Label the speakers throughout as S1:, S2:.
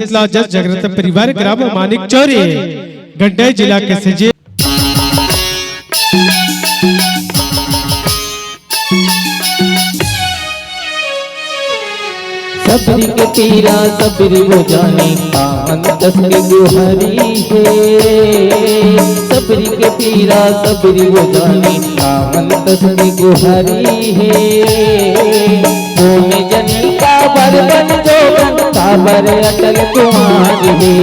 S1: जस जागृत परिवार ग्राम मानिक चौरी गंडे जिला के सजे
S2: सबरी के पीरा सबरी वो जाने अंतस के गुहारी है। सबरी के पीरा सबरी वो जाने अंतस के गुहारी है। मोने जनी का बरबन जोगन काबर अटल कुमार है।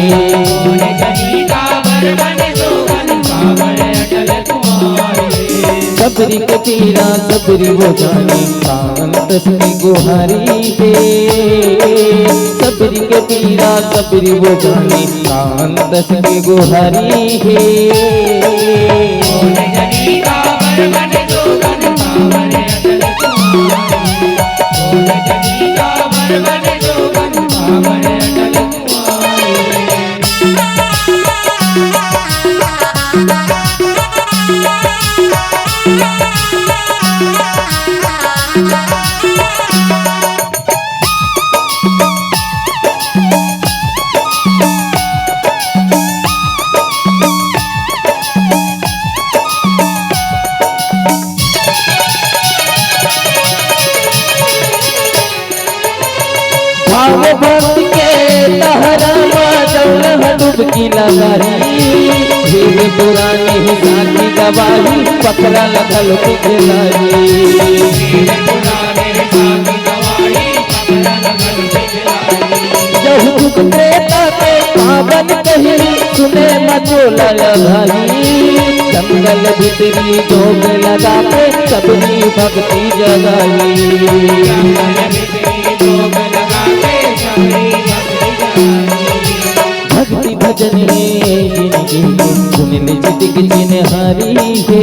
S2: मोने जनी का बरबन जोगन काबर अटल कुमार है। सबरी के पीरा सबरी वो जाने अंतस के गुहारी है। सबरी के पीरा सबरी वो जाने अंतस के गुहारी है। मोने जनी का बरबन जोगन काबर अटल कुमार है। मोने जनी का बरबन जोगन काबर अटल कुमार है। भाव भक्ति के तहरा मौजौल डुबकी लगाई। भीड़ पुरानी हिसाब की गवाही पकड़ा लगल पिघलाई। जहु दुख देता के पावन कही सुने मचोला भाई। जंगल भीतरी जोग लगा के सबनी भक्ति जगाई। भक्ति भजन सुनिल चितिक चिन्हारी है।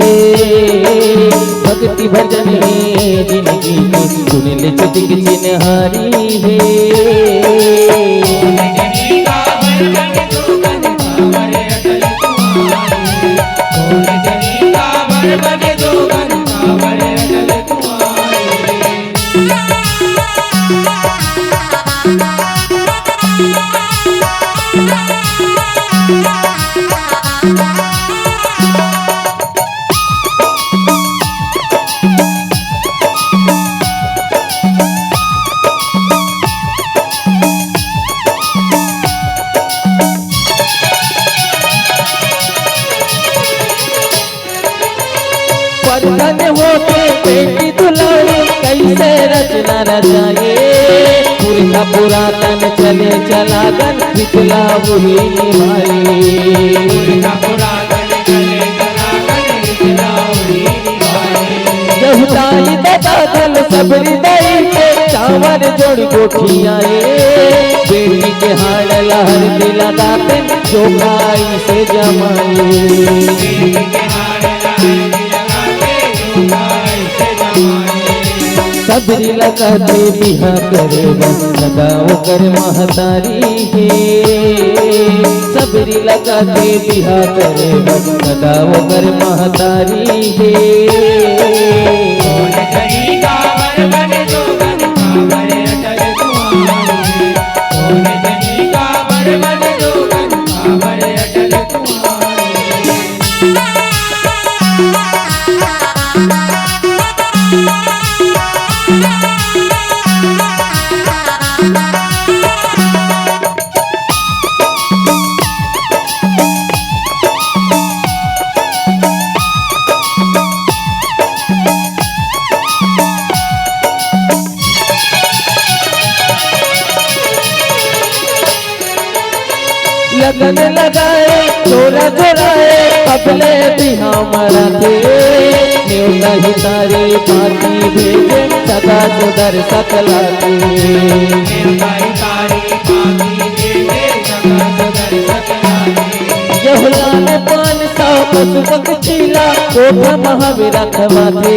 S2: भक्ति भजन जिनकी सुनिल चितिक चिन्हारी है। परधन होके बेटी दुलारी कैसे रचना रचाए। पुरखा पुरातन चले चलागन पिछला वही निभाए। यहुदाई दादा दल सबरी दाई के चावर जोड़ गोठियाए। बेटी के हाड़ लहर दिला दाते चौकाई से जमाए। सबरी लगा दे बिहा करेगा लगाओ कर महतारी है। सबरी लगा दे बिहा करेगा लगाओ कर महतारी है। लगन लगाए चोरा चोराए अपने बिहा मराते। न्योता ही तारे पाती भेजे सदा सुधर सकलाते। यहुलान 500 पशु पक्षीला कोठा महावीर खवाते।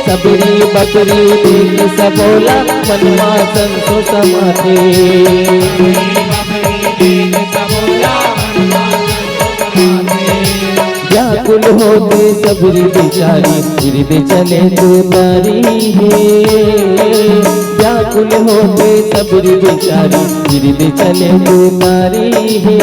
S2: सबरी बकरी देख सबोला मनवा संसो समाते। व्याकुल होते सबरी बेचारी हृदय चले तो तारी है। व्याकुल होके सबरी बेचारी गिरते चले दुलारी है।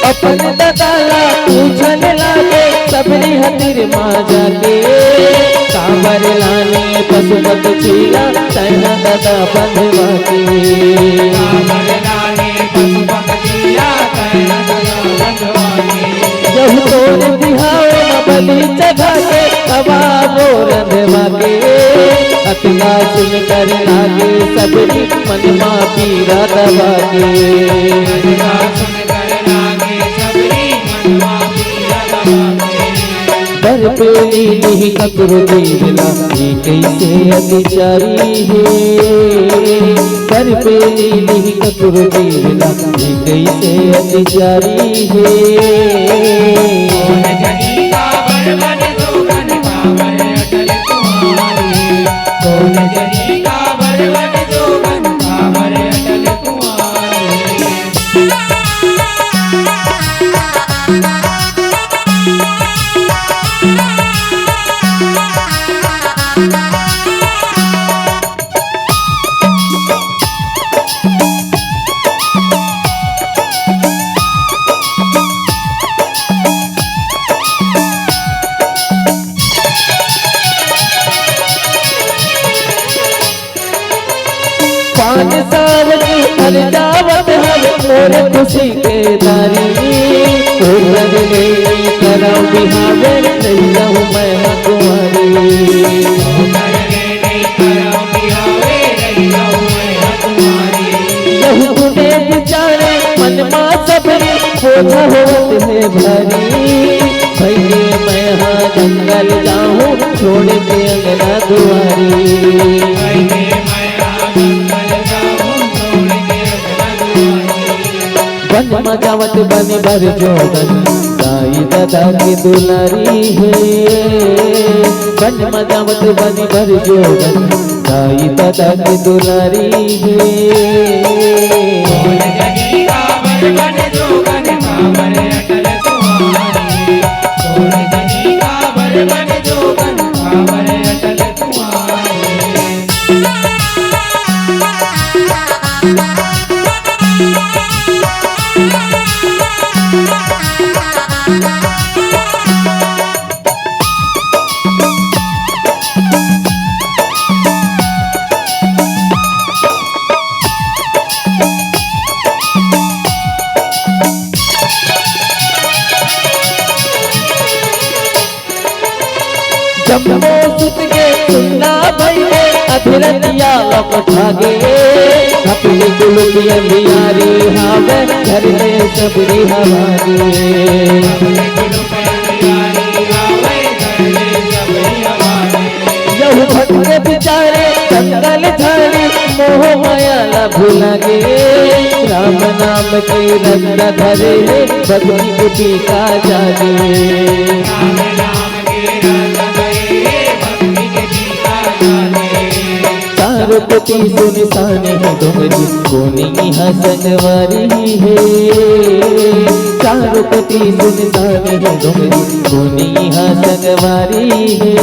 S2: अपन दादाला पूछन लागे सबरी हतिर माँ जाके कांवर लाने पशुपत छीला तैना दादा बंधवा के। जब तोर दिहाओ न बलि चढ़ा के हवा रंधवा के। अतगा सुन कर लागे सबरी मनमा पीरा दबा के। बर पेली नहीं ककरो देवला ये कैसे अतिचारी है। बर पेली नहीं ककरो देवला ये कैसे अतिचारी है। पान साल की हर जावत हर मोर खुशी के दारी। ले कराऊ बिहावे नहीं रहूं मैं कुंवारी। यहू तूने बिचारे मन माँ सबरी बोझा होत है भारी। भैया मैं हाँ जंगल जाऊँ छोड़ के अंगना दुआरी। बन मजावत बन भर जोगन साई दादा की दुलारी है। बन मजावत बन भर जोगन साई दादा की दुलारी जम्मो सुत के सुनना भैया अधरतिया लक भागे। अपनी गुलकी अंधियारी हावे घर में सबरी हवागे। यहू भटके बिचारे जंगल झाड़ी मोह माया ला भूला गे। राम नाम के रंग धरे भक्ति बुद्धि का जागे। चारोपति सुनिसाने है डोंगरी कोनी हसनवारी है। चारोपति सुनिसाने है डोंगरी कोनी हसनवारी है।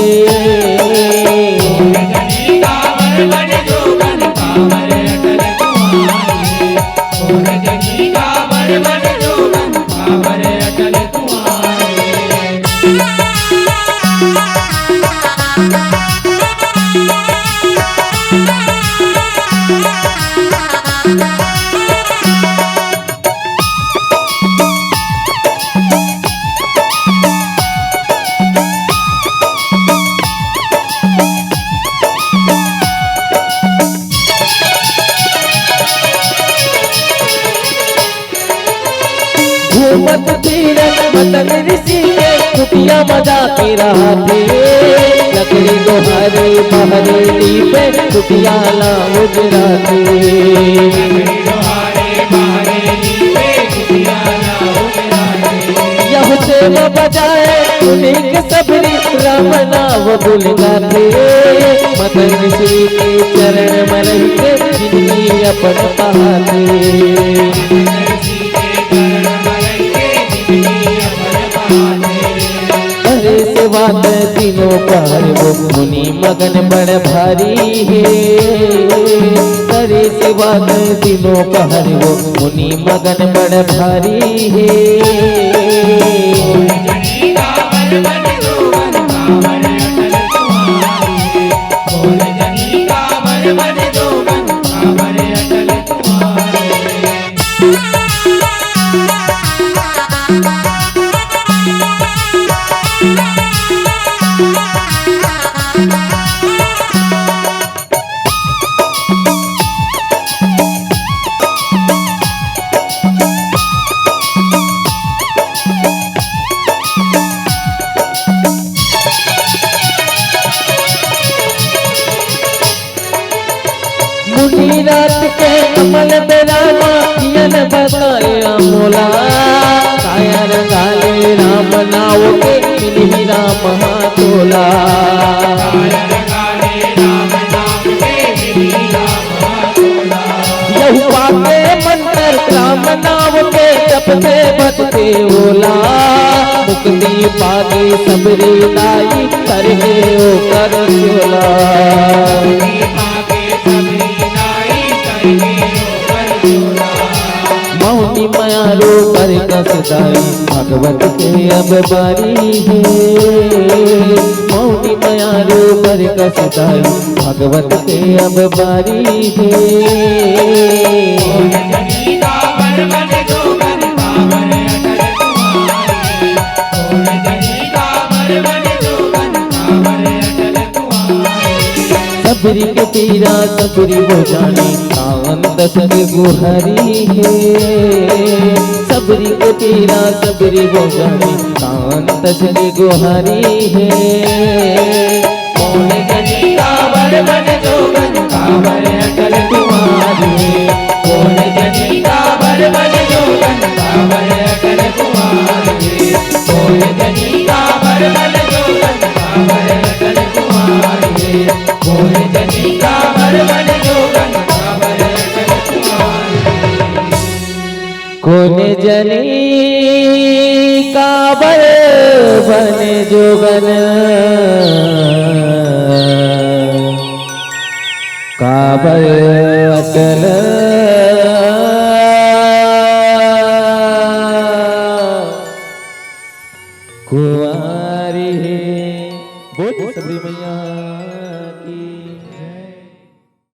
S2: घूमत थी तीरथ मतन ऋषि के कुटिया मजा के रहा थे लकड़ी दोहारे बहरे दीपे कुटिया ला उजराते यह सेव बजाए उन्हीं के सबरी राम नाम भूल गाते मदन श्री के चरण मरही के जिंदगी अपन बहाते अरे से बात तीनों पहर वो मुनि मगन बड़ भारी है अरे से बात तीनों पहर वो मुनि मगन बड़ भारी है मुनि रात के कमल बेरामा कियन बताया मोला काया रंगाले राम नाव के मिली राम हाथोला यहु पाके मंत्र राम नाव के जपते भटके ओला मुक्ति पाके सबरी लाई करहे ओ कर चोला मौनी मायारो पर कसदाई भगवत के अब बारी है मौनी मायारो पर कसदाई भगवत के अब बारी है सबरी के पीरा सबरी हो जाने कावन दशक गुहरी है सबरी के पीरा सबरी हो जाने कावन दशक गुहरी है कौन जनी कावर बन जोगन कावर अटल कुमारी कौन जनी कावर बन जोगन कावर अटल कुमारी कौन जनी कावर बन जोगन कावर अटल कुमारी कौन जनी कावर बन जोगन कावर अटल कुमारी कौन जनी कावर बन जोगन कावर अटल कुमारी बोल सबरी मैया।